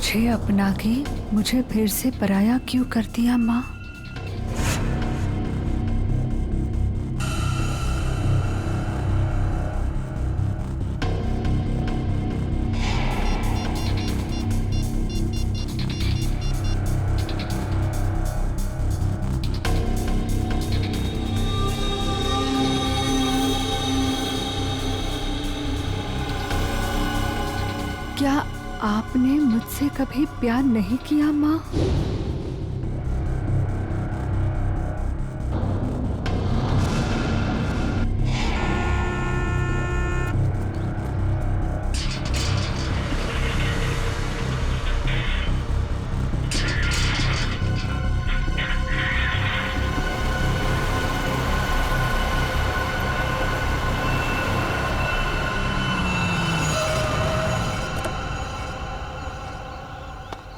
मुझे अपना के मुझे फिर से पराया क्यों कर दिया माँ? क्या आपने मुझसे कभी प्यार नहीं किया माँ?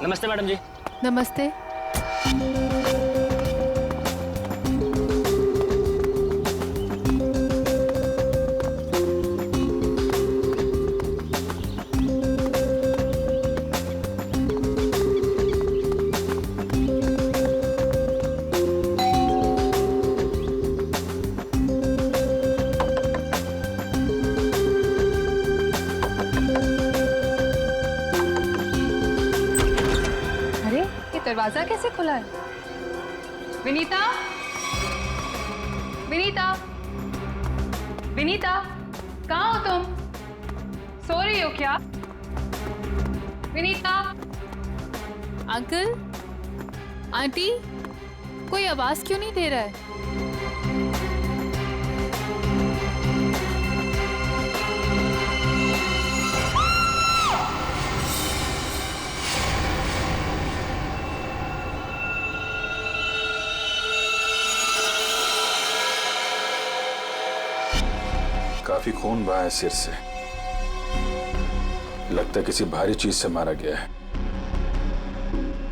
नमस्ते मैडम जी। नमस्ते। दरवाजा कैसे खुला है? विनीता, विनीता, विनीता, कहाँ हो तुम? सो रही हो क्या? विनीता। अंकल, आंटी, कोई आवाज क्यों नहीं दे रहा है? काफी खून बहा है सिर से। लगता है किसी भारी चीज से मारा गया है।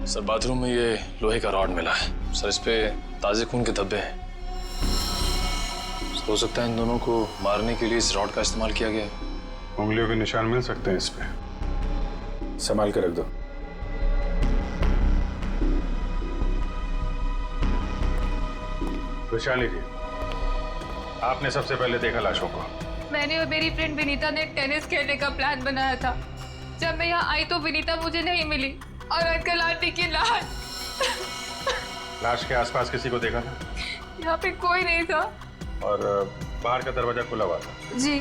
सर बाथरूम में ये लोहे का रॉड मिला है सर, इस पे ताजे खून के धब्बे हैं। हो सकता है इन दोनों को मारने के लिए इस रॉड का इस्तेमाल किया गया है। उंगलियों के निशान मिल सकते हैं इस पे। संभाल के रख दो। वैशाली जी, आपने सबसे पहले देखा लाशों को? मैंने और मेरी फ्रेंड विनीता ने टेनिस खेलने का प्लान बनाया था। जब मैं यहाँ आई तो विनीता मुझे नहीं मिली और अंकल आंटी की लाश। लाश के आसपास किसी को देखा था? यहाँ पे कोई नहीं था। और बाहर का दरवाजा खुला हुआ था? जी,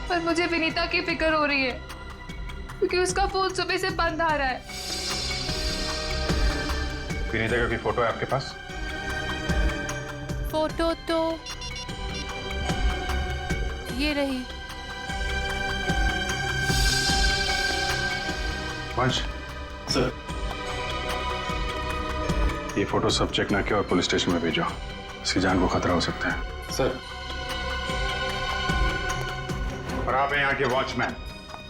पर मुझे विनीता की फिक्र हो रही है क्योंकि उसका फोन सुबह से बंद आ रहा है। विनीता का कोई फोटो है आपके पास? फोटो तो ये रही। वंश सर, ये फोटो सब चेक ना किया और पुलिस स्टेशन में भेजो। इसकी जान को खतरा हो सकता है। सर। और आप हैं यहाँ के वॉचमैन।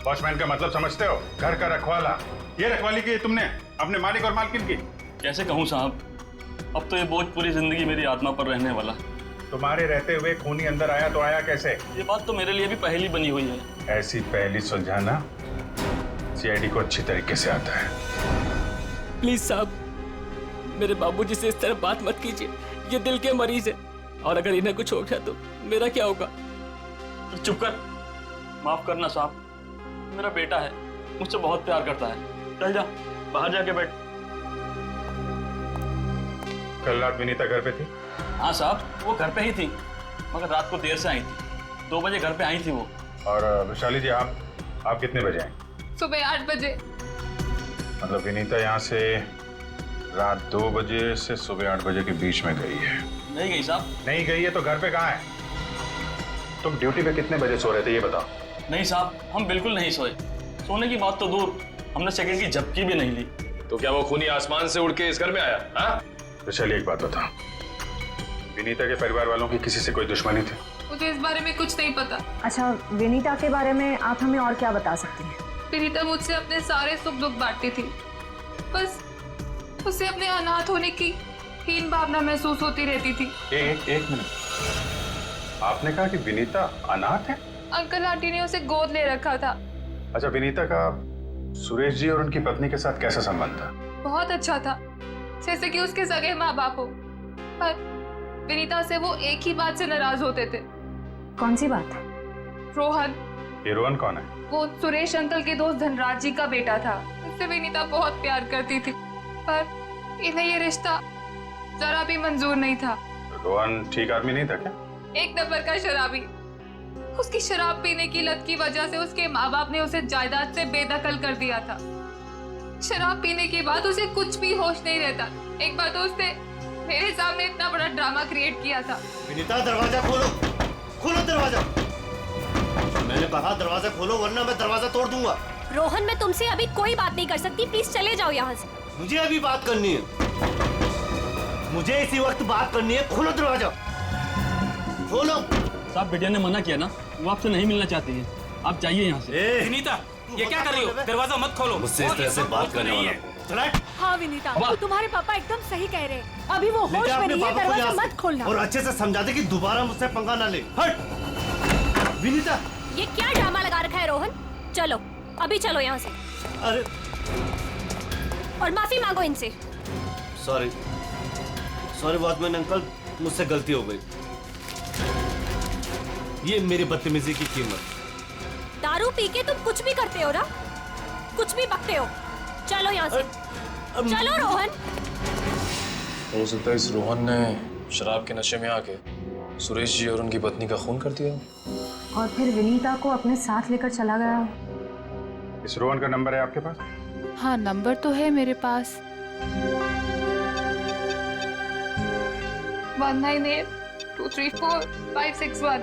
वॉचमैन का मतलब समझते हो? घर का रखवाला। ये रखवाली की तुमने अपने मालिक और मालकिन की? कैसे कहूँ साहब, अब तो ये बोझ पूरी जिंदगी मेरी आत्मा पर रहने वाला। तुम्हारे रहते हुए खूनी अंदर आया तो आया कैसे? ये बात तो मेरे लिए भी पहेली बनी हुई है। ऐसी पहेली सुलझाना सीआईडी को अच्छी तरीके से आता है। प्लीज साहब, मेरे बाबूजी से इस तरह बात मत कीजिए। ये दिल के मरीज है और अगर इन्हें कुछ हो गया तो मेरा क्या होगा? तो चुप कर, माफ करना साहब, मेरा बेटा है, मुझसे बहुत प्यार करता है। चल जा, बाहर जाके बैठ। कल रात विनीता घर पे थी? हाँ साहब, वो घर पे ही थी, मगर रात को देर से आई थी। 2 बजे घर पे आई थी वो। और वैशाली जी, आप कितने बजे आए? सुबह 8 बजे। मतलब विनीता यहाँ से रात 2 बजे से सुबह 8 बजे के बीच में गई है? नहीं गई साहब। नहीं गई है तो घर पे कहाँ है? तुम ड्यूटी पे कितने बजे सो रहे थे ये बताओ। नहीं साहब, हम बिल्कुल नहीं सोए। सोने की बात तो दूर, हमने सेकंड की झपकी भी नहीं ली। तो क्या वो खूनी आसमान से उड़ के इस घर में आया? हाँ? वैशाली, एक बात बता, विनीता के परिवार वालों की किसी से कोई दुश्मनी थी? मुझे इस बारे में कुछ नहीं पता। अच्छा, विनीता के बारे में आप हमें और क्या बता सकती हैं? विनीता मुझसे अपने सारे सुख दुख बांटती थी, बस उसे अपने अनाथ होने की हीन भावना महसूस होती रहती थी। एक मिनट, आपने कहा कि विनीता अनाथ है? अंकल आंटी ने उसे गोद ले रखा था। अच्छा, विनीता का सुरेश जी और उनकी पत्नी के साथ कैसा संबंध था? बहुत अच्छा था, जैसे कि उसके सगे माँ बाप हो। पर विनीता से वो एक ही बात से नाराज होते थे। कौन सी बात? रोहन। ये रोहन कौन है? वो सुरेश अंकल के दोस्त धनराज जी का बेटा था। उससे विनीता बहुत प्यार करती थी, पर इन्हें ये रिश्ता जरा भी मंजूर नहीं था। रोहन ठीक आदमी नहीं था क्या? एक नंबर का शराबी। उसकी शराब पीने की लत की वजह से उसके माँ बाप ने उसे जायदाद से बेदखल कर दिया था। शराब पीने के बाद उसे कुछ भी होश नहीं रहता। एक बार तो उसने मेरे सामने इतना बड़ा ड्रामा क्रिएट किया था। विनीता दरवाजा खोलो, खोलो दरवाजा। मैंने कहा दरवाजा खोलो वरना मैं दरवाजा तोड़ दूंगा। रोहन, मैं तुमसे अभी कोई बात नहीं कर सकती, प्लीज चले जाओ यहाँ से। मुझे अभी बात करनी है, मुझे इसी वक्त बात करनी है। खोलो दरवाजा, खोलो। साहब बेटिया ने मना किया ना, वो आपसे नहीं मिलना चाहती है, आप जाइए यहाँ से। विनीता, ये क्या कर रही हो? दरवाजा मत खोलो। मुझसे इस तरह से बात करने वाला हाँ विनीता, तुम्हारे पापा एकदम सही कह रहे हैं। अभी वो होश में नहीं है, दरवाजा मत खोलना। और अच्छे से समझा दे कि दोबारा मुझसे पंगा ना ले। हट विनीता। ये क्या ड्रामा लगा रखा है रोहन? चलो अभी चलो यहाँ से। अरे और माफी मांगो इनसे। सॉरी सॉरी वॉचमैन अंकल, मुझसे गलती हो गई। ये मेरी बदतमीजी की कीमत। दारू पी के तुम कुछ भी करते हो ना, कुछ भी बकते हो। चलो यहाँ से, चलो रोहन। हो सकता है इस रोहन ने शराब के नशे में आके सुरेश जी और उनकी पत्नी का खून कर दिया और फिर विनीता को अपने साथ लेकर चला गया। इस रोहन का नंबर है आपके पास? हाँ, नंबर तो है मेरे पास। 1982345561।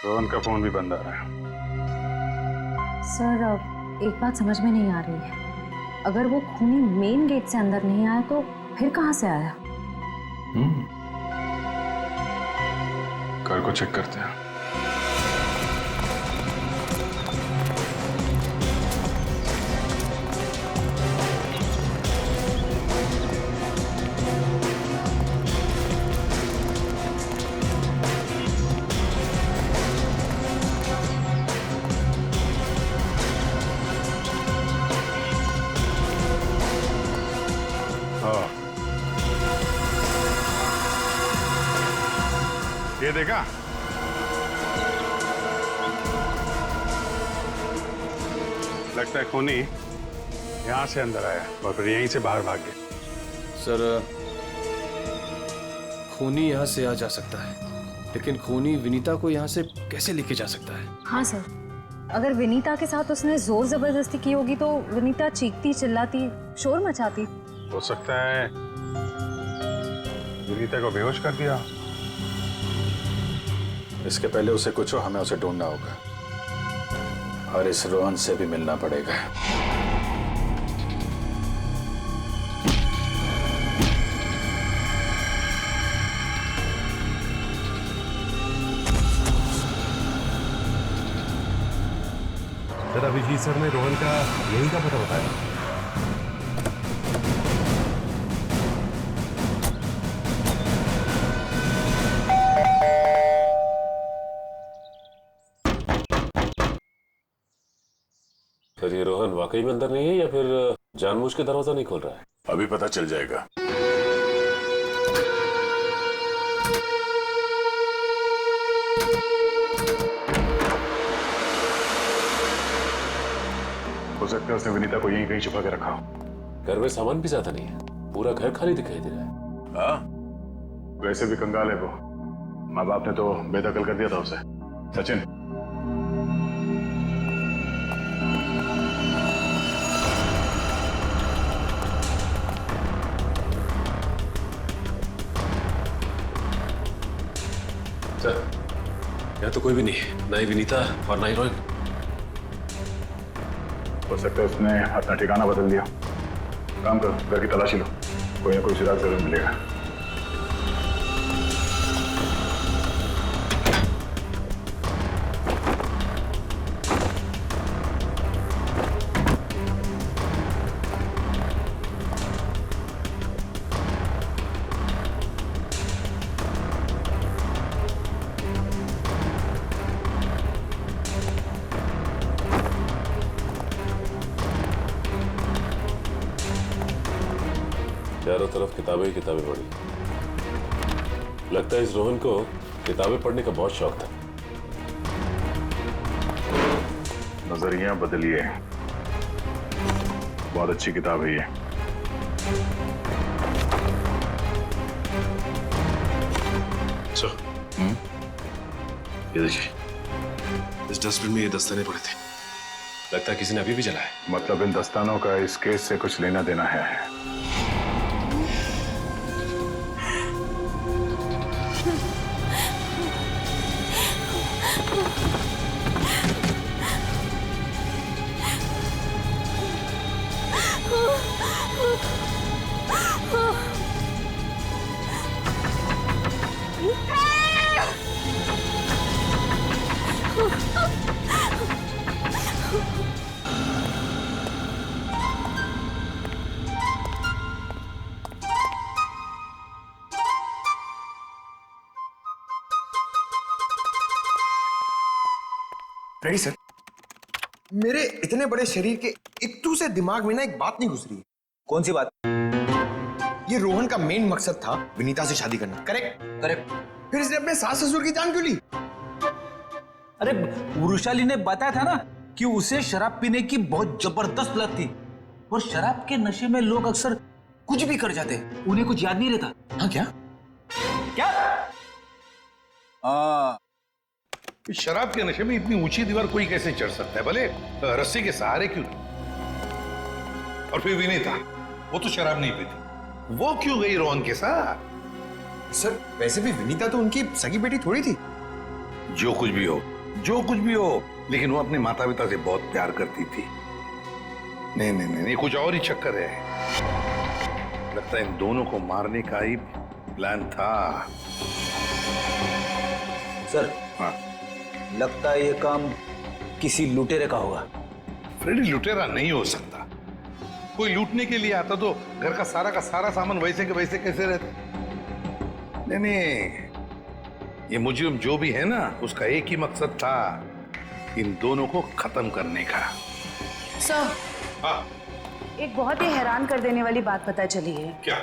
रोहन का फोन भी बंद आ रहा है। सर, एक बात समझ में नहीं आ रही है। अगर वो खूनी मेन गेट से अंदर नहीं आया तो फिर कहाँ से आया? घर को चेक करते हैं। ये देखा? लगता है खूनी यहाँ से अंदर आया और फिर यहीं से बाहर भाग गया। सर, खूनी यहाँ से आ जा सकता है, लेकिन खूनी विनीता को यहाँ से कैसे लेके जा सकता है? हाँ सर, अगर विनीता के साथ उसने जोर जबरदस्ती की होगी तो विनीता चीखती चिल्लाती शोर मचाती। हो सकता है विनीता को बेहोश कर दिया। इसके पहले उसे कुछ हो, हमें उसे ढूंढना होगा और इस रोहन से भी मिलना पड़ेगा। सर, अभिजीत सर ने रोहन का यही का पता बताया। सर, ये रोहन वाकई में अंदर नहीं है या फिर जानबूझ के दरवाजा नहीं खोल रहा है? अभी पता चल जाएगा। हो सकता है उसने विनीता को यहीं कहीं छुपा के रखा हो। घर में सामान भी ज्यादा नहीं है, पूरा घर खाली दिखाई दे रहा है। हाँ, वैसे भी कंगाल है वो। माँ बाप ने तो बेदखल कर दिया था उसे। सचिन, सर, यहाँ तो कोई भी नहीं, ना ही विनीता और ना ही रोहन। हो सकता है उसने अपना ठिकाना बदल दिया। काम करो, घर की तलाशी लो, कोई ना कोई सुराग जरूर मिलेगा। चारों तरफ किताबें ही किताबें पढ़ी। लगता है इस रोहन को किताबें पढ़ने का बहुत शौक था। नजरिया बदलिए, बहुत अच्छी किताब है ये। सर, ये देखिए, इस डस्टबिन में ये दस्ताने पड़े थे। लगता है किसी ने अभी भी जलाया। मतलब इन दस्तानों का इस केस से कुछ लेना देना है। Ready sir. मेरे इतने बड़े शरीर के इत्तू से दिमाग में ना एक बात नहीं घुस रही है। कौन सी बात? ये रोहन का मेन मकसद था विनीता से शादी करना, करेक्ट? करेक्ट। फिर इसने अपने सास ससुर की जान क्यों ली? अरे वृषाली ने बताया था ना कि उसे शराब पीने की बहुत जबरदस्त लत थी, और शराब के नशे में लोग अक्सर कुछ भी कर जाते, उन्हें कुछ याद नहीं रहता। हाँ क्या? क्या? शराब के नशे में इतनी ऊंची दीवार कोई कैसे चढ़ सकता है, भले रस्सी के सहारे क्यों नहीं? और फिर विनीता, वो तो शराब नहीं पीती, वो क्यों गई रोहन के साथ? सर वैसे भी विनीता तो उनकी सगी बेटी थोड़ी थी। जो कुछ भी हो, जो कुछ भी हो, लेकिन वो अपने माता पिता से बहुत प्यार करती थी। नहीं नहीं नहीं, कुछ और ही चक्कर है। लगता है इन दोनों को मारने का ही प्लान था। सर, हाँ, लगता है ये काम किसी लुटेरे का होगा। फ्रेडी लुटेरा नहीं हो सकता। कोई लूटने के लिए आता तो घर का सारा सामान वैसे के वैसे कैसे रहता? नहीं नहीं, ये मुजरिम जो भी है ना, उसका एक ही मकसद था, इन दोनों को खत्म करने का। सर, हाँ, एक बहुत ही हैरान कर देने वाली बात पता चली है। क्या?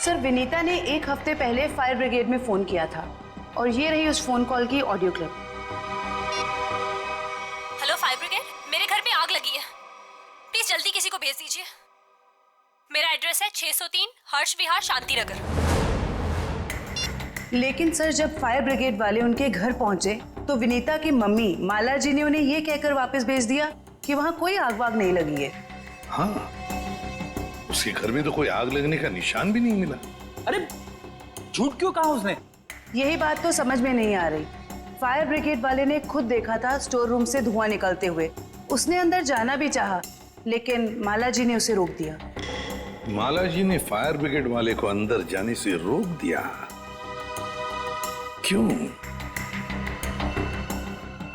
सर, विनीता ने 1 हफ्ते पहले फायर ब्रिगेड में फोन किया था, और ये रही उस फोन कॉल की audio clip. Hello fire brigade, मेरे घर में आग लगी है, प्लीज जल्दी किसी को भेज दीजिए। मेरा एड्रेस है 603 हर्ष विहार शांति नगर। लेकिन सर, जब फायर ब्रिगेड वाले उनके घर पहुंचे तो विनीता की मम्मी माला जी ने उन्हें ये कहकर वापस भेज दिया कि वहां कोई आग वाग नहीं लगी है। हाँ, उसके घर में तो कोई आग लगने का निशान भी नहीं मिला। अरे झूठ क्यों कहा उसने? यही बात तो समझ में नहीं आ रही। फायर ब्रिगेड वाले ने खुद देखा था स्टोर रूम से धुआं निकलते हुए। उसने अंदर जाना भी चाहा, लेकिन माला जी ने उसे रोक दिया। माला जी ने फायर ब्रिगेड वाले को अंदर जाने से रोक दिया? क्यों?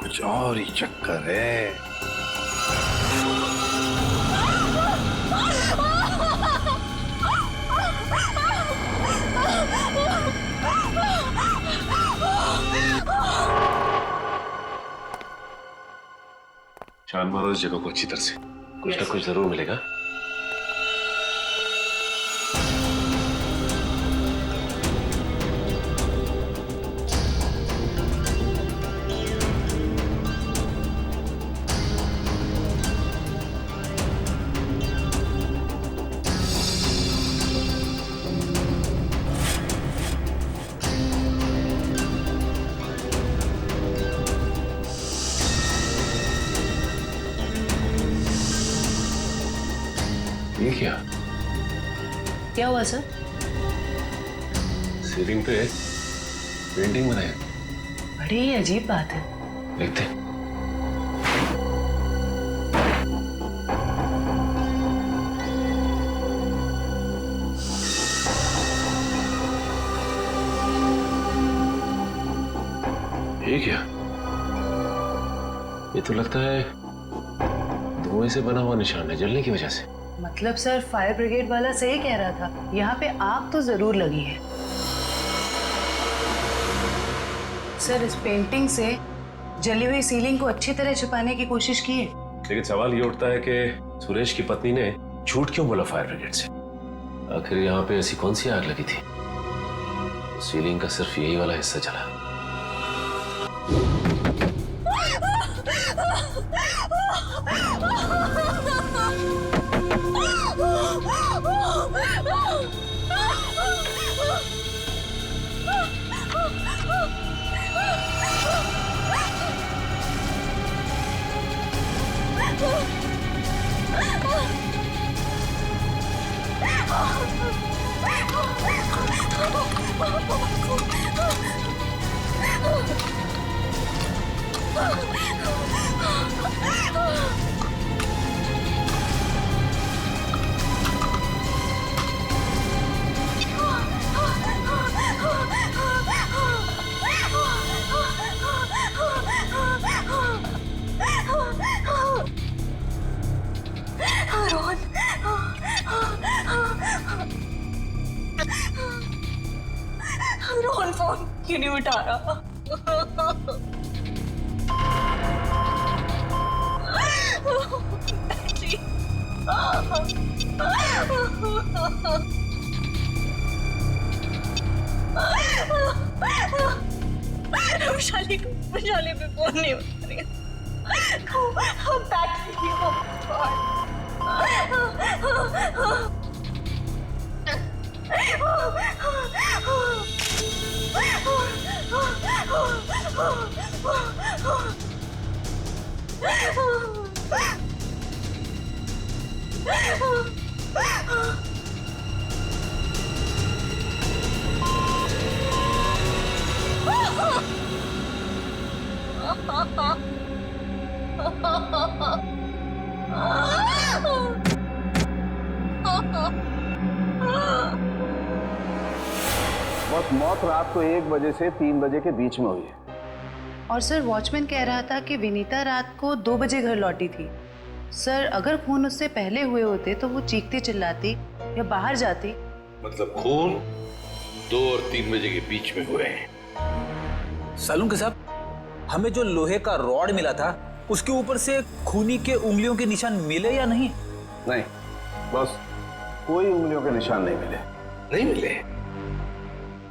कुछ और ही चक्कर है। छान मारो इस जगह को अच्छी तरह से, कुछ ना कुछ जरूर मिलेगा। ये क्या हुआ सर? सीलिंग पे पेंटिंग बनाई। बड़ी ही अजीब बात है। देखते। ये क्या? ये तो लगता है धुएं से बना हुआ निशान है, जलने की वजह से। मतलब सर, फायर ब्रिगेड वाला सही कह रहा था, यहाँ पे आग तो जरूर लगी है। सर, इस पेंटिंग से जली हुई सीलिंग को अच्छी तरह छुपाने की कोशिश की है। लेकिन सवाल ये उठता है कि सुरेश की पत्नी ने झूठ क्यों बोला फायर ब्रिगेड से? आखिर यहाँ पे ऐसी कौन सी आग लगी थी? सीलिंग का सिर्फ यही वाला हिस्सा जला। रोहन फोन क्यों नहीं उठा रहा? वैशाली पे फोन नहीं उठा रही। बस मौत रात को 1 बजे से 3 बजे के बीच में हुई है। और सर वॉचमैन कह रहा था कि विनीता रात को 2 बजे घर लौटी थी। सर अगर खून उससे पहले हुए होते तो वो चीखती चिल्लाती या बाहर जाती। मतलब खून 2 और 3 बजे के बीच में हुए हैं। सालून साहब, हमें जो लोहे का रॉड मिला था उसके ऊपर से खूनी के उंगलियों के निशान मिले या नहीं? नहीं, बस कोई उंगलियों के निशान नहीं मिले। नहीं मिले?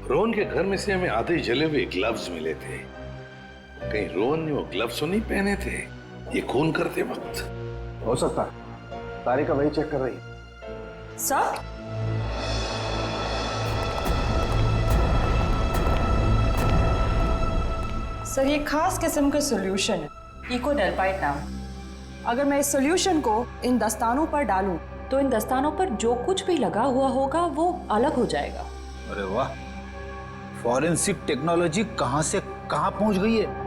रोहन के घर में से हमें आधे जले हुए ग्लव्स मिले थे। कहीं रोहन ने वो ग्लव्स तो नहीं पहने थे ये खून करते वक्त? हो सकता है। तारिका वही चेक कर रही है। सर सर ये खास किस्म का सॉल्यूशन है, इकोडेल्पाइट नाम। अगर मैं इस सॉल्यूशन को इन दस्तानों पर डालूं तो इन दस्तानों पर जो कुछ भी लगा हुआ होगा वो अलग हो जाएगा। अरे वाह, फॉरेंसिक टेक्नोलॉजी कहां से कहां पहुंच गई है।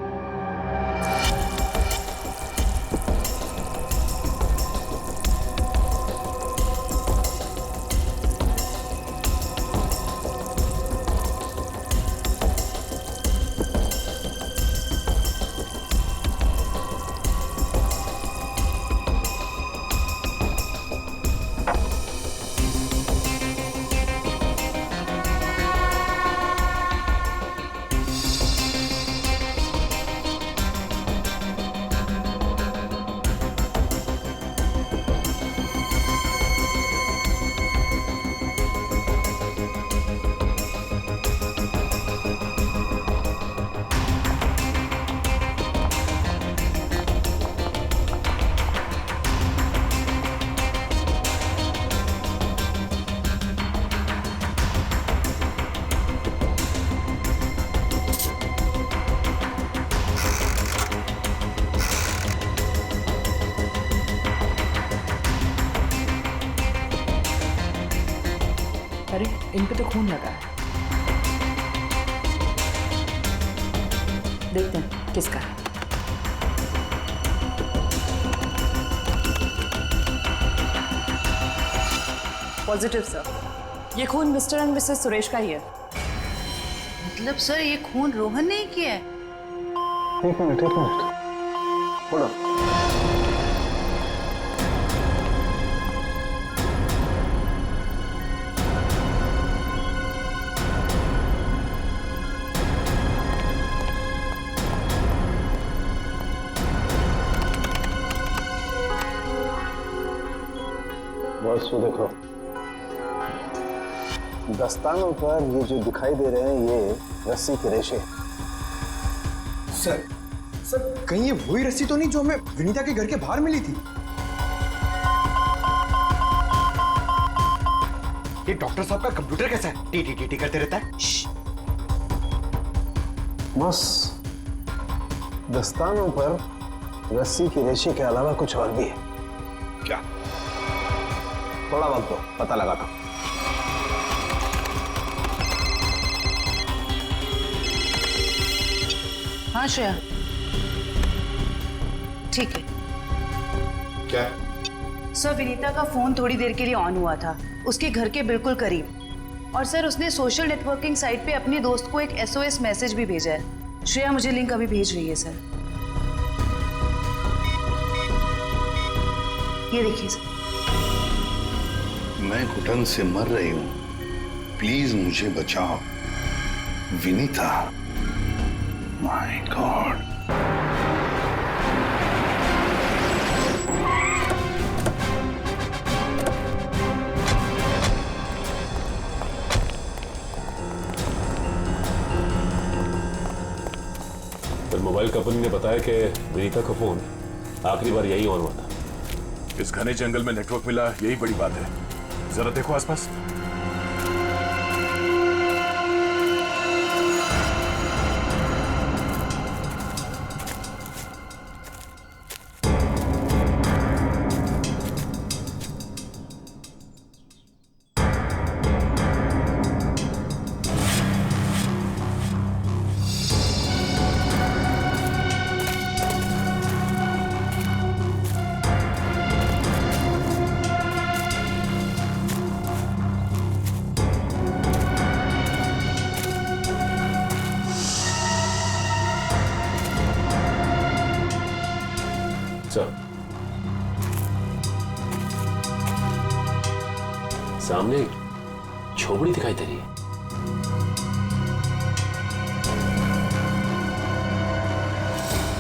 अरे इन पे तो खून लगा है, देखते हैं किसका है। पॉजिटिव सर, ये खून मिस्टर एंड मिसेस सुरेश का ही है। मतलब सर ये खून रोहन ने ही किया है? एक मिनट बोलो। बस वो देखो, दस्तानों पर ये जो दिखाई दे रहे हैं ये रस्सी के रेशे। सर कहीं ये वही रस्सी तो नहीं जो हमें विनीता के घर के बाहर मिली थी? ये डॉक्टर साहब का कंप्यूटर कैसा है? टी करते रहता है। बस दस्तानों पर रस्सी के रेशे के अलावा कुछ और भी है। क्या? थोड़ा वक्त दो, पता लगाता। हाँ श्रेया, ठीक है। क्या? सर विनीता का फोन थोड़ी देर के लिए ऑन हुआ था, उसके घर के बिल्कुल करीब। और सर उसने सोशल नेटवर्किंग साइट पे अपने दोस्त को एक SOS मैसेज भी भेजा है। श्रेया मुझे लिंक अभी भेज रही है सर, ये देखिए सर। मैं घुटन से मर रही हूं, प्लीज मुझे बचाओ। Vinita, my God. फिर मोबाइल कंपनी ने बताया कि विनीता का फोन आखिरी बार यही ऑन हुआ था। इस घने जंगल में नेटवर्क मिला, यही बड़ी बात है। जरा देखो आसपास। सामने झोपड़ी दिखाई दे रही है।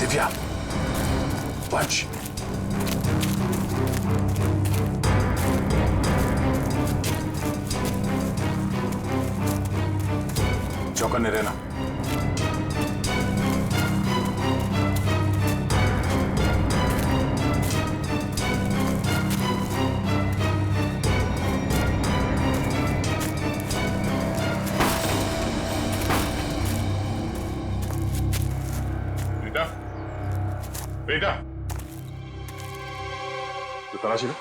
दिव्या, वंश, चौकन्ने रहना। बेटा, तो तलाशी लो।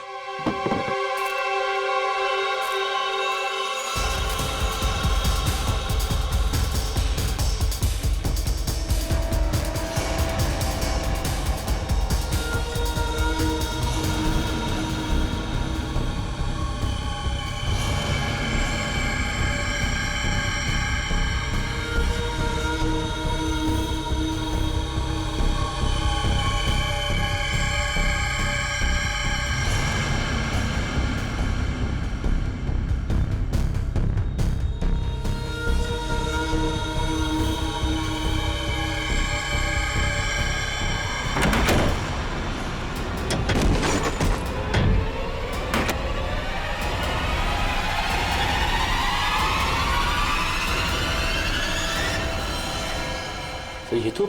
ये तो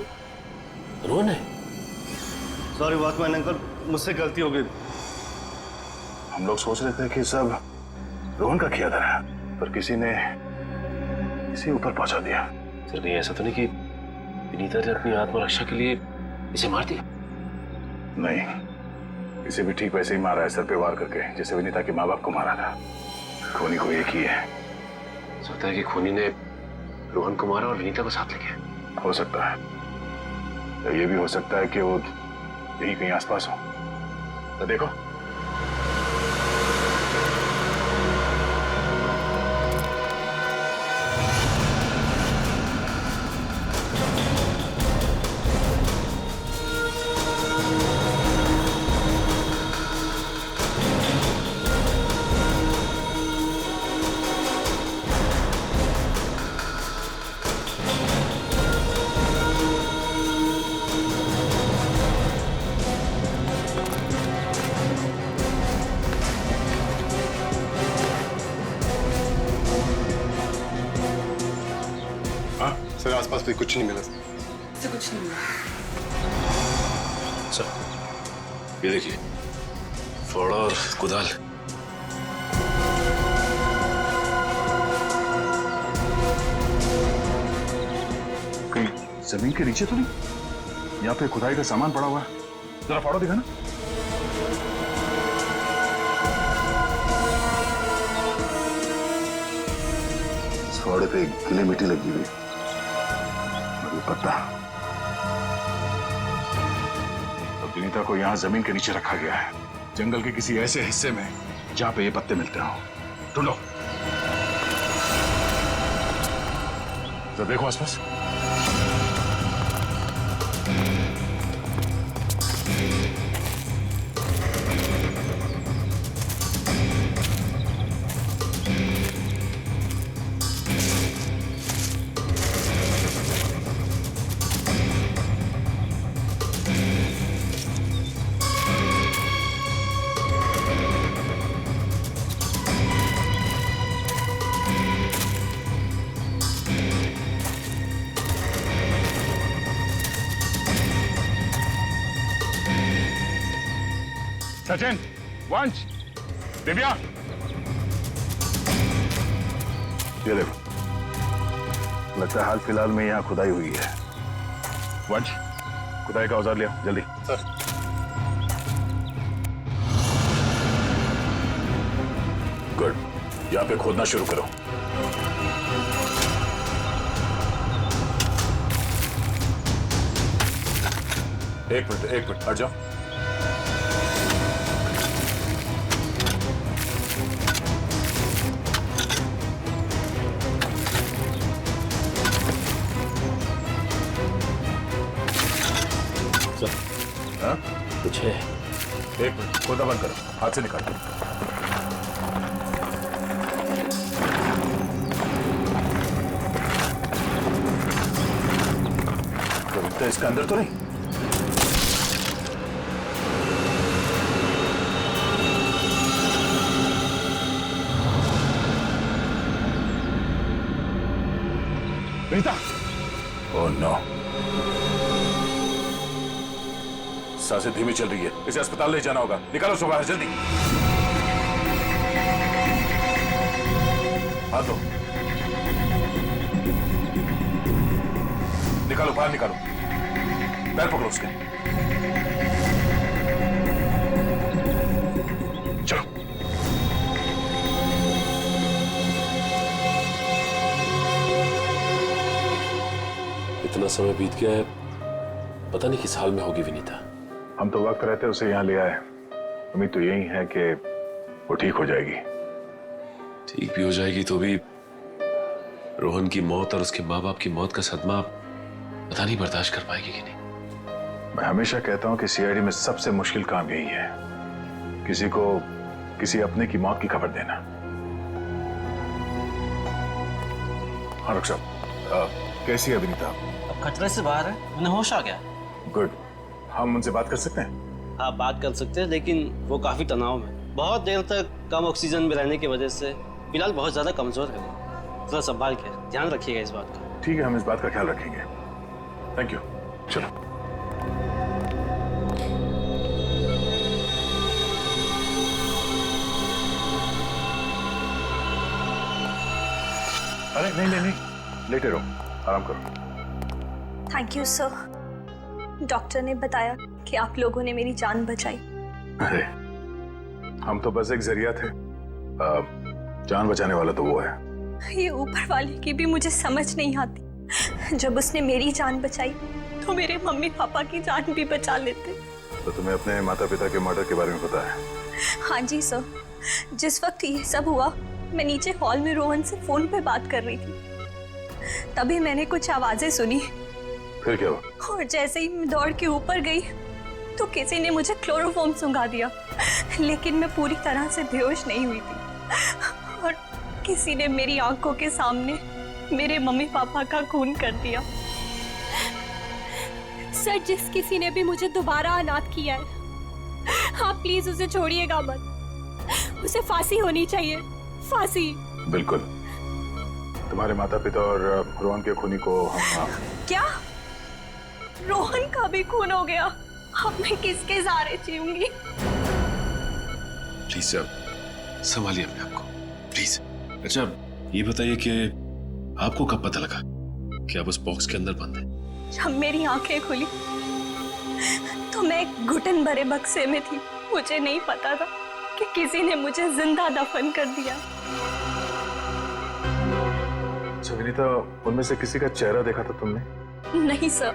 रोहन है। सॉरी वॉचमैन अंकल, मुझसे गलती हो गई। हम लोग सोच रहे थे कि सब रोहन का किया था, पर किसी ने इसे ऊपर पहुंचा दिया। सर कहीं ऐसा तो नहीं कि विनीता ने अपनी आत्मरक्षा के लिए इसे मार दिया? नहीं, इसे भी ठीक वैसे ही मारा है, सर पे वार करके, जैसे विनीता के माँ बाप को मारा था। खूनी को एक ही है। सोचता है कि खूनी ने रोहन को मारा और विनीता को साथ ले गया। हो सकता है, ये भी हो सकता है कि वो यही कहीं आसपास हो। तो देखो, आसपास भी कुछ नहीं मिला। से कुछ नहीं मिला। सर, ये देखिए, फावड़ा और कुदाल। कहीं जमीन के नीचे तो नहीं? यहाँ पे खुदाई का सामान पड़ा हुआ है, जरा फाड़ो दिखा ना। इस फावड़े पे गीली मिट्टी लगी हुई, और ये पत्ता। तो विनीता को यहाँ जमीन के नीचे रखा गया है, जंगल के किसी ऐसे हिस्से में जहाँ पे ये पत्ते मिलते हो। ढूंढो, तो देखो आसपास। सचिन, वंश, दिव्या, ये देखो, लगता है हाल फिलहाल में यहाँ खुदाई हुई है। वंश, खुदाई का औजार लिया जल्दी। सर। गुड, यहाँ पे खोदना शुरू करो। एक मिनट हट जाओ। हाँ? कुछ है। एक मिनट, खोदा बंद करो, हाथ से निकालो। तो इसके अंदर तो नहीं? विनीता! ओह नो, सांसें धीमी चल रही है, इसे अस्पताल ले जाना होगा। निकालो उसको बाहर जल्दी। हाथ दो, निकालो बाहर, निकालो। पैर पकड़ो उसके। चलो। इतना समय बीत गया है, पता नहीं किस हाल में होगी विनीता। हम तो वक्त रहते उसे यहाँ ले आए। उम्मीद तो यही है कि वो ठीक हो जाएगी। ठीक भी हो जाएगी तो भी रोहन की मौत और उसके माँ बाप की मौत का सदमा पता नहीं बर्दाश्त कर पाएगी कि नहीं। मैं हमेशा कहता हूँ कि सीआईडी में सबसे मुश्किल काम यही है, किसी को किसी अपने की मौत की खबर देना। हाँ डॉक्टर साहब, कैसी है विनीता? अब खतरे से बाहर है, उन्हें होश आ गया। गुड, हम उनसे बात कर सकते हैं? हाँ बात कर सकते हैं, लेकिन वो काफी तनाव में, बहुत देर तक कम ऑक्सीजन में रहने की वजह से फिलहाल बहुत ज्यादा कमजोर है वो। थोड़ा संभाल के ध्यान रखिएगा इस बात का। ठीक है, हम इस बात का ख्याल रखेंगे। Thank you. चलो। अरे नहीं नहीं नहीं, लेटे रहो, आराम करो। Thank you sir. डॉक्टर ने बताया कि आप लोगों ने मेरी जान बचाई। अरे हम तो बस एक जरिया थे, जान बचाने वाला तो वो है। ये ऊपर वाले की भी मुझे समझ नहीं आती। जब उसने मेरी जान बचाई तो मेरे मम्मी पापा की जान भी बचा लेते। तो तुम्हें अपने माता पिता के मर्डर के बारे में पता है? हाँ जी सर, जिस वक्त ये सब हुआ मैं नीचे हॉल में रोहन से फोन पे बात कर रही थी, तभी मैंने कुछ आवाजें सुनी। फिर क्या हुआ? और जैसे ही मैं दौड़ के ऊपर गई तो किसी ने मुझे क्लोरोफॉर्म सुंघा दिया, लेकिन मैं पूरी तरह से बेहोश नहीं हुई थी। और किसी ने मेरी आंखों के सामने मेरे मम्मी पापा का खून कर दिया। सर, जिस किसी ने भी मुझे दोबारा अनाथ किया है, आप प्लीज उसे छोड़िएगा मत। उसे फांसी होनी चाहिए, फांसी। बिल्कुल, तुम्हारे माता पिता और रोहन के खूनी को हम क्या रोहन का भी खून हो गया? अब मैं किसके सहारे जीऊंगी? प्लीज संभालिए अपने आप को, प्लीज। अच्छा ये बताइए कि आपको कब पता लगा कि आप उस बॉक्स के अंदर बंद हैं? जब मेरी आंखें खुली तो मैं एक घुटन भरे बक्से में थी। मुझे नहीं पता था कि किसी ने मुझे जिंदा दफन कर दिया। अच्छा विनीता, उनमें से किसी का चेहरा देखा था तुमने? नहीं सर।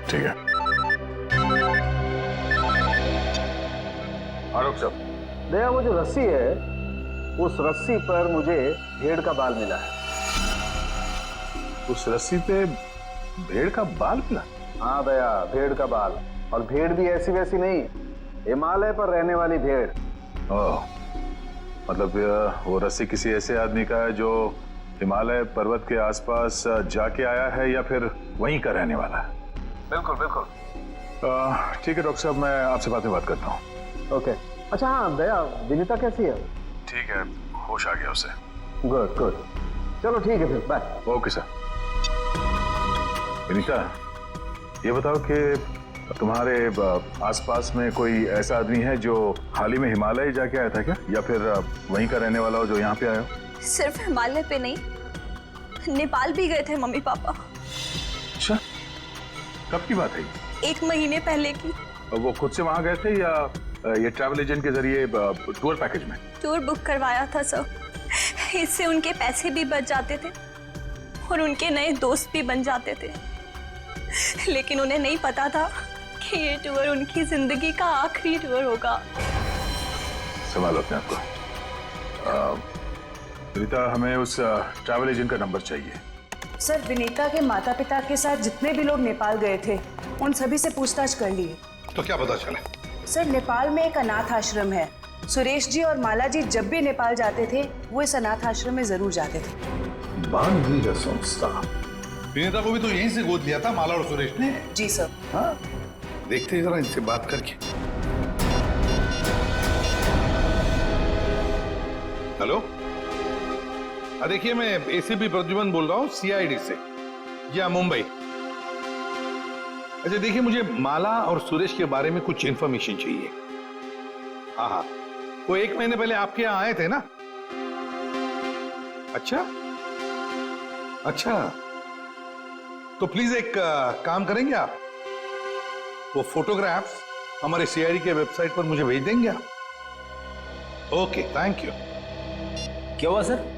ठीक है। आरोप साहब, दया, वो जो रस्सी है उस रस्सी पर मुझे भेड़ का बाल मिला है। उस रस्सी पे भेड़ का बाल मिला? हाँ दया, भेड़ का बाल। और भेड़ भी ऐसी वैसी नहीं, हिमालय पर रहने वाली भेड़। ओह, मतलब वो रस्सी किसी ऐसे आदमी का है जो हिमालय पर्वत के आसपास जाके आया है या फिर वहीं का रहने वाला है? बिल्कुल बिल्कुल। ठीक है डॉक्टर साहब, मैं आपसे बाद में बात करता हूँ। ओके। अच्छा हाँ दया, विनीता कैसी है? ठीक है, होश आ गया उसे। गुड गुड, चलो ठीक है फिर, बाय। Okay sir. विनीता, ये बताओ कि तुम्हारे आसपास में कोई ऐसा आदमी है जो हाल ही में हिमालय जाके आया था क्या, या फिर वहीं का रहने वाला हो जो यहाँ पे आया हो? सिर्फ हिमालय पे नहीं, नेपाल भी गए थे मम्मी पापा। अच्छा, कब की बात है? 1 महीने पहले की। वो खुद से वहां गए थे या ये ट्रैवल एजेंट के जरिए टूर पैकेज में? टूर बुक करवाया था सर। इससे उनके पैसे भी बच जाते थे और उनके नए दोस्त भी बन जाते थे। लेकिन उन्हें नहीं पता था कि ये टूर उनकी जिंदगी का आखिरी टूर होगा। संभालो अपने आप को। विनीता, हमें उस ट्रैवल एजेंट का नंबर चाहिए। सर, विनीता के माता पिता के साथ जितने भी लोग नेपाल गए थे उन सभी से पूछताछ कर लिए। तो क्या पता चला? सर, नेपाल में एक अनाथ आश्रम है। सुरेश जी और माला जी जब भी नेपाल जाते थे वो इस अनाथ आश्रम में जरूर जाते थे। बानवीर संस्था। विनीता को भी तो यहीं से गोद लिया था माला और सुरेश ने। जी सर। हाँ, देखते हैं जरा इनसे बात करके। हेलो, देखिए मैं एसीपी प्रद्युमन बोल रहा हूँ सीआईडी से। जी हाँ, मुंबई। अच्छा देखिए, मुझे माला और सुरेश के बारे में कुछ इंफॉर्मेशन चाहिए। हाँ हाँ, वो 1 महीने पहले आपके यहाँ आए थे ना? अच्छा अच्छा, तो प्लीज एक काम करेंगे आप, वो फोटोग्राफ्स हमारे सीआईडी के वेबसाइट पर मुझे भेज देंगे आप? Okay, thank you. क्या हुआ सर?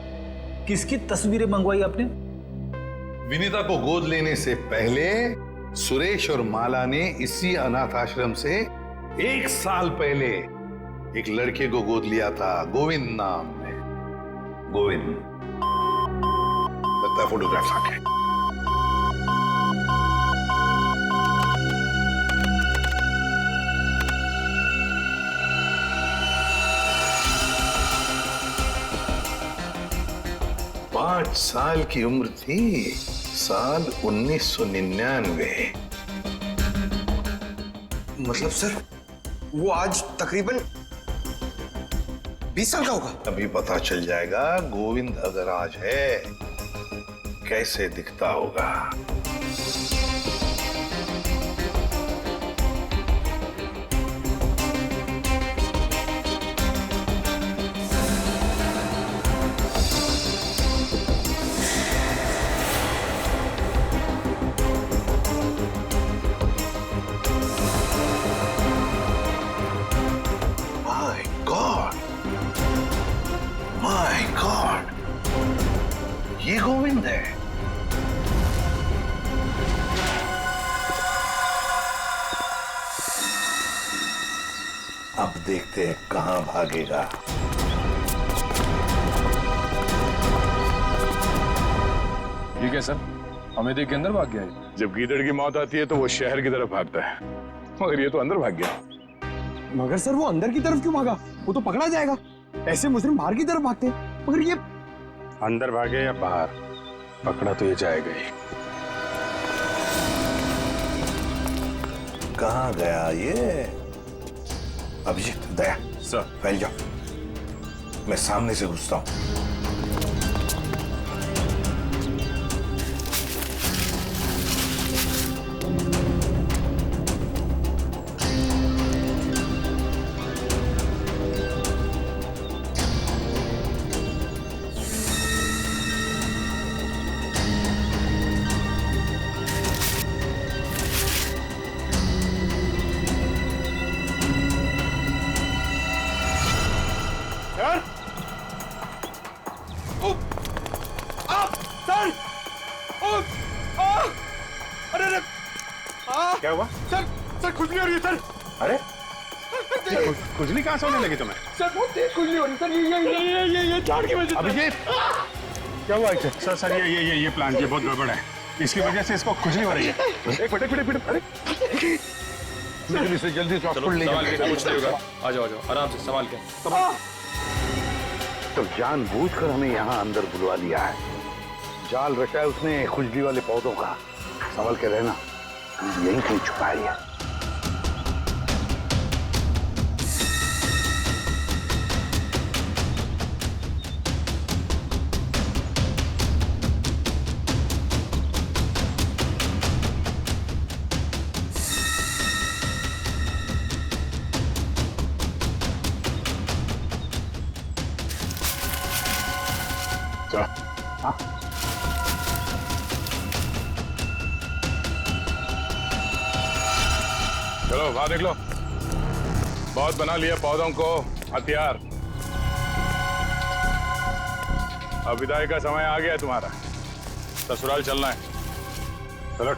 किसकी तस्वीरें मंगवाई आपने? विनीता को गोद लेने से पहले सुरेश और माला ने इसी अनाथ आश्रम से 1 साल पहले एक लड़के को गोद लिया था, गोविंद नाम में। गोविंद, लगता है फोटोग्राफ्स आ गए। पांच साल की उम्र थी, साल 1999। मतलब सर, वो आज तकरीबन 20 साल का होगा। अभी पता चल जाएगा गोविंद अगर आज है कैसे दिखता होगा। ये गोविंद है। अब देखते हैं कहां भागेगा। ठीक है सर, हमें देख के अंदर भाग गया है। जब गीदड़ की मौत आती है तो वो शहर की तरफ भागता है, मगर ये तो अंदर भाग गया। मगर सर, वो अंदर की तरफ क्यों भागा? वो तो पकड़ा जाएगा। ऐसे मुजरिम बाहर की तरफ भागते हैं, मगर ये अंदर भागे या बाहर, पकड़ा तो ये जाएगा ही। कहां गया ये? अभिजीत, दया, सर फैल जाओ, मैं सामने से घुसता हूं। खुजली हो रही है सर। अरे खुजली कहाँ से होने लगी तुम्हें? सर बहुत तेज खुजली हो रही है सर। ये झाड़ की वजह से। अभिजीत क्या हुआ इसे? सर सर ये प्लांट ये बहुत गड़बड़ है, इसकी वजह से इसको खुजली हो रही है। एक मिनट अरे लेकिन इसे जल्दी से हॉस्पिटल ले जाओ। कुछ नहीं होगा, आ जाओ आराम से संभाल के। तो जानबूझकर हमें यहाँ अंदर बुलवा लिया है, जाल रचा है उसने खुजली वाले पौधों का। संभल के रहना, यहीं कहीं छुपाई है। चलो वहां देख लो, बहुत बना लिया पौधों को हथियार। अब विदाई का समय आ गया तुम्हारा, ससुराल चलना है। चलो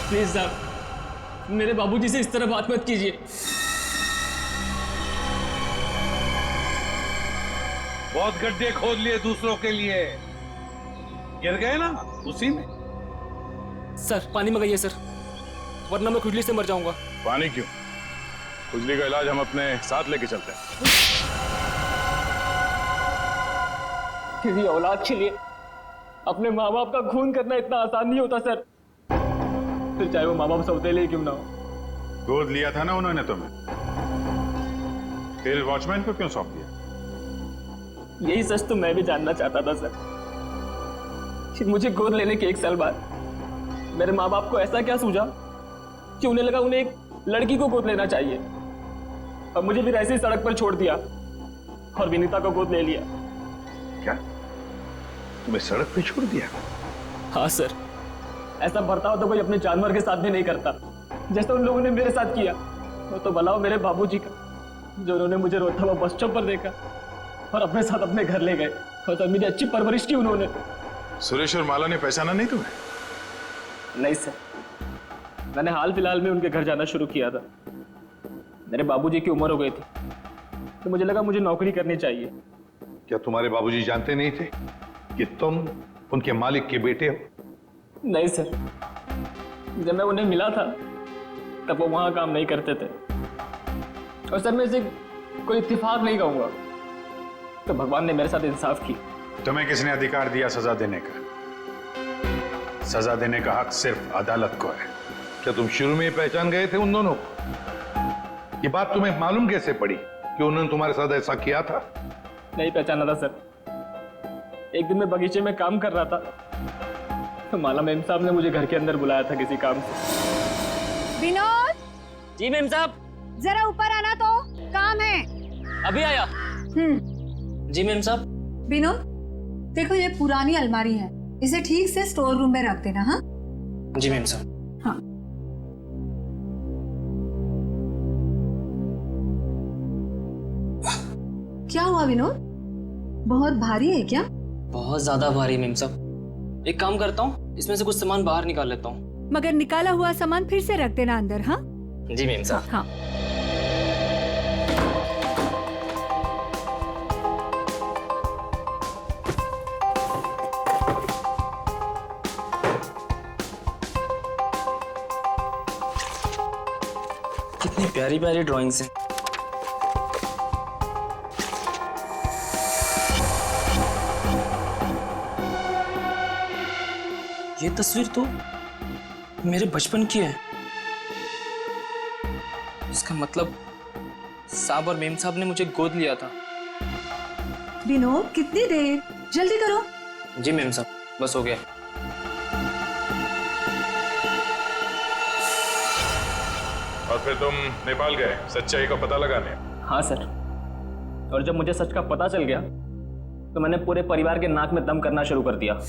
प्लीज साहब, मेरे बाबूजी से इस तरह बात मत कीजिए। बहुत गड्ढे खोद लिए दूसरों के लिए, गिर गए ना उसी में। सर पानी मंगाइए सर, वरना मैं खुजली से मर जाऊंगा। पानी क्यों? खुजली का इलाज हम अपने साथ लेके चलते हैं। किसी औलाद के लिए अपने माँ बाप का खून करना इतना आसान नहीं होता सर, फिर चाहे वो माँ बाप सौतेले क्यों ना हो। गोद लिया था ना उन्होंने तुम्हें, फिर वॉचमैन को क्यों सौंप दिया? यही सच तो मैं भी जानना चाहता था सर, कि मुझे गोद लेने के 1 साल बाद मेरे माँ बाप को ऐसा क्या सूझा कि उन्हें लगा उन्हें एक लड़की को गोद लेना चाहिए, और मुझे फिर ऐसे ही सड़क पर छोड़ दिया और विनीता को गोद ले लिया। क्या तुम्हें सड़क पे छोड़ दिया? हाँ सर, ऐसा बर्ताव तो कोई अपने जानवर के साथ भी नहीं करता, जैसा उन लोगों ने मेरे साथ किया। वो तो भला हो मेरे बाबूजी का, जो उन्होंने मुझे रोता हुआ बस स्टॉप पर देखा और अपने साथ अपने घर ले गए, और तब मेरी अच्छी परवरिश की उन्होंने। सुरेश और माला ने पहचाना नहीं तुम्हें? नहीं सर, मैंने हाल फिलहाल में उनके घर जाना शुरू किया था। मेरे बाबूजी की उम्र हो गई थी, तो मुझे लगा मुझे नौकरी करनी चाहिए। क्या तुम्हारे बाबूजी जानते नहीं थे कि तुम उनके मालिक के बेटे हो? नहीं सर, जब मैं उन्हें मिला था तब वो वहां काम नहीं करते थे, और सर मैं इसे कोई इत्तेफाक नहीं कहूंगा, तो भगवान ने मेरे साथ इंसाफ की। तुम्हें किसने अधिकार दिया सजा देने का? सजा देने का हक सिर्फ अदालत को है। क्या तुम शुरू में ही पहचान गए थे उन दोनों को? ये बात तुम्हें मालूम कैसे पड़ी कि उन्होंने तुम्हारे साथ ऐसा किया था? नहीं पहचाना था सर। एक दिन मैं बगीचे में काम कर रहा था, तो माला मेम साहब ने मुझे घर के अंदर बुलाया था किसी काम से। विनोद! जी मेम साहब। जरा ऊपर आना, तो काम है। अभी आया। जी मेम साहब। विनोद, देखो ये पुरानी अलमारी है, इसे ठीक से स्टोर रूम में रख देना। हाँ जी मेम साहब। हाँ। क्या हुआ विनोद, बहुत भारी है क्या? बहुत ज्यादा भारी मेम साहब। एक काम करता हूँ, इसमें से कुछ सामान बाहर निकाल लेता हूँ। मगर निकाला हुआ सामान फिर से रख देना अंदर। हाँ जी मेम साहब। हाँ। कितनी प्यारी प्यारी ड्राइंग्स हैं। ये तस्वीर तो मेरे बचपन की है। इसका मतलब साहब और मेम साहब ने मुझे गोद लिया था। विनोद, कितनी देर, जल्दी करो। जी मेम साहब, बस हो गया। और फिर तुम नेपाल गए सच्चाई का पता लगाने? हाँ सर, और जब मुझे सच का पता चल गया तो मैंने पूरे परिवार के नाक में दम करना शुरू कर दिया।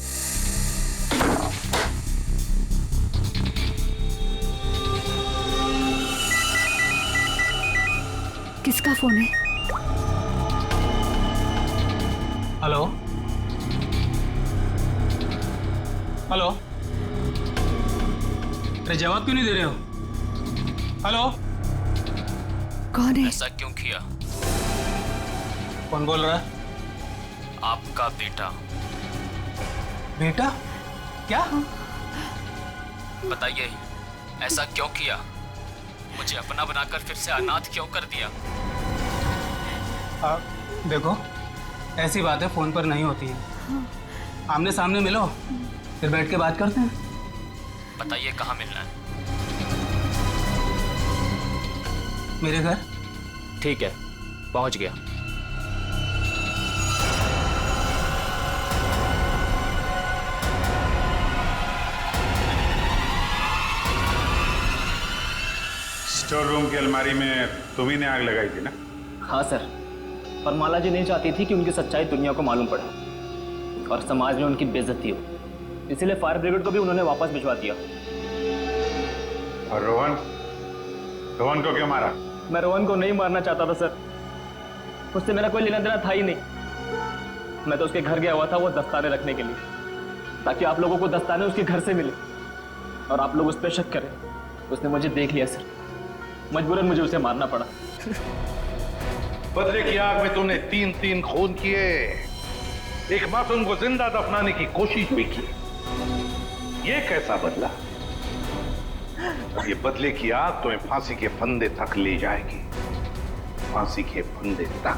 किसका फोन है? हेलो हेलो, अरे जवाब क्यों नहीं दे रहे हो? हेलो, कौन है? ऐसा क्यों किया? कौन बोल रहा है? आपका बेटा। बेटा? क्या? बताइए, ऐसा क्यों किया? मुझे अपना बनाकर फिर से अनाथ क्यों कर दिया? देखो, ऐसी बातें फोन पर नहीं होती हैं। आमने सामने मिलो, फिर बैठ के बात करते हैं। बताइए कहाँ मिलना है? मेरे घर। ठीक है, पहुंच गया। स्टोर रूम की अलमारी में तुम्ही ने आग लगाई थी ना? हाँ सर, पर माला जी नहीं चाहती थी कि उनकी सच्चाई दुनिया को मालूम पड़े और समाज में उनकी बेइज्जती हो, इसीलिए फायर ब्रिगेड को भी उन्होंने वापस भिजवा दिया। और रोहन? रोहन को क्यों मारा? मैं रोहन को नहीं मारना चाहता था सर, उससे मेरा कोई लेना देना था ही नहीं। मैं तो उसके घर गया हुआ था वो दस्ताने रखने के लिए, ताकि आप लोगों को दस्ताने उसके घर से मिले और आप लोग उस पर शक करें। उसने मुझे देख लिया सर, मजबूरन मुझे उसे मारना पड़ा। बदले की आग में तूने 3 खून किए, एक मासूम को जिंदा दफनाने की कोशिश भी की। ये कैसा बदला? ये बदले की आग तुम्हें फांसी के फंदे तक ले जाएगी, फांसी के फंदे तक।